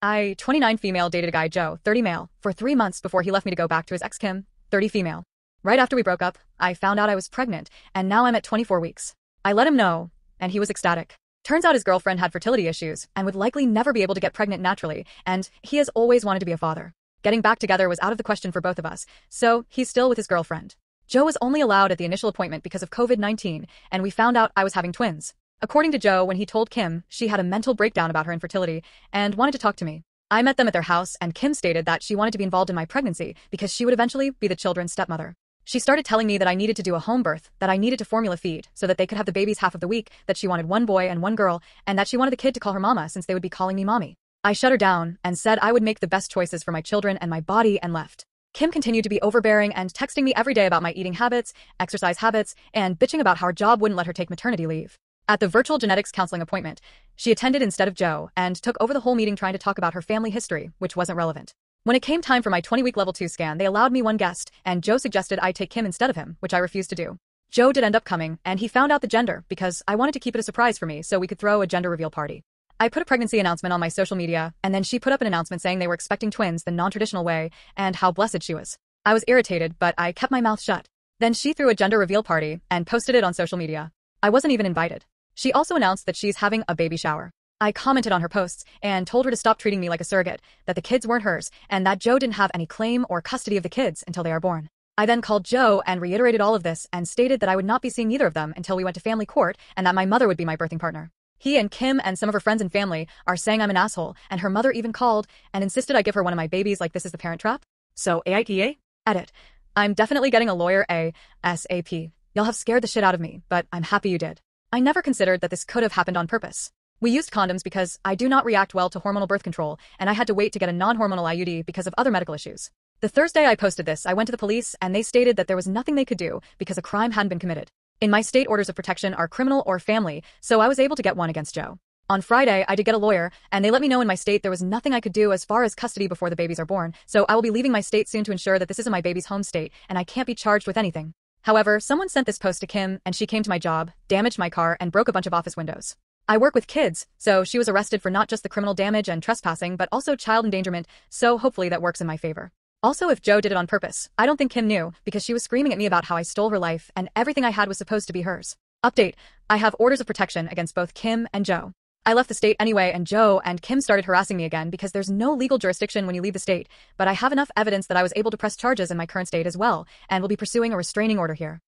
I, 29 female, dated a guy, Joe, 30 male, for 3 months before he left me to go back to his ex Kim, 30 female. Right after we broke up, I found out I was pregnant, and now I'm at 24 weeks. I let him know, and he was ecstatic. Turns out his girlfriend had fertility issues and would likely never be able to get pregnant naturally, and he has always wanted to be a father. Getting back together was out of the question for both of us, so he's still with his girlfriend. Joe was only allowed at the initial appointment because of COVID-19, and we found out I was having twins. According to Joe, when he told Kim, she had a mental breakdown about her infertility and wanted to talk to me. I met them at their house, and Kim stated that she wanted to be involved in my pregnancy because she would eventually be the children's stepmother. She started telling me that I needed to do a home birth, that I needed to formula feed so that they could have the babies half of the week, that she wanted one boy and one girl, and that she wanted the kid to call her mama since they would be calling me mommy. I shut her down and said I would make the best choices for my children and my body and left. Kim continued to be overbearing and texting me every day about my eating habits, exercise habits, and bitching about how her job wouldn't let her take maternity leave. At the virtual genetics counseling appointment, she attended instead of Joe and took over the whole meeting trying to talk about her family history, which wasn't relevant. When it came time for my 20-week level 2 scan, they allowed me one guest, and Joe suggested I take Kim instead of him, which I refused to do. Joe did end up coming, and he found out the gender because I wanted to keep it a surprise for me so we could throw a gender reveal party. I put a pregnancy announcement on my social media, and then she put up an announcement saying they were expecting twins the non-traditional way and how blessed she was. I was irritated, but I kept my mouth shut. Then she threw a gender reveal party and posted it on social media. I wasn't even invited. She also announced that she's having a baby shower. I commented on her posts and told her to stop treating me like a surrogate, that the kids weren't hers, and that Joe didn't have any claim or custody of the kids until they are born. I then called Joe and reiterated all of this and stated that I would not be seeing either of them until we went to family court and that my mother would be my birthing partner. He and Kim and some of her friends and family are saying I'm an asshole, and her mother even called and insisted I give her one of my babies like this is the Parent Trap. So AITA? Edit. I'm definitely getting a lawyer ASAP. Y'all have scared the shit out of me, but I'm happy you did. I never considered that this could have happened on purpose. We used condoms because I do not react well to hormonal birth control, and I had to wait to get a non-hormonal IUD because of other medical issues. The Thursday I posted this, I went to the police and they stated that there was nothing they could do because a crime hadn't been committed. In my state, orders of protection are criminal or family, so I was able to get one against Joe. On Friday, I did get a lawyer, and they let me know in my state there was nothing I could do as far as custody before the babies are born, so I will be leaving my state soon to ensure that this isn't my baby's home state, and I can't be charged with anything. However, someone sent this post to Kim, and she came to my job, damaged my car, and broke a bunch of office windows. I work with kids, so she was arrested for not just the criminal damage and trespassing, but also child endangerment, so hopefully that works in my favor. Also, if Joe did it on purpose, I don't think Kim knew, because she was screaming at me about how I stole her life, and everything I had was supposed to be hers. Update: I have orders of protection against both Kim and Joe. I left the state anyway, and Joe and Kim started harassing me again because there's no legal jurisdiction when you leave the state, but I have enough evidence that I was able to press charges in my current state as well, and will be pursuing a restraining order here.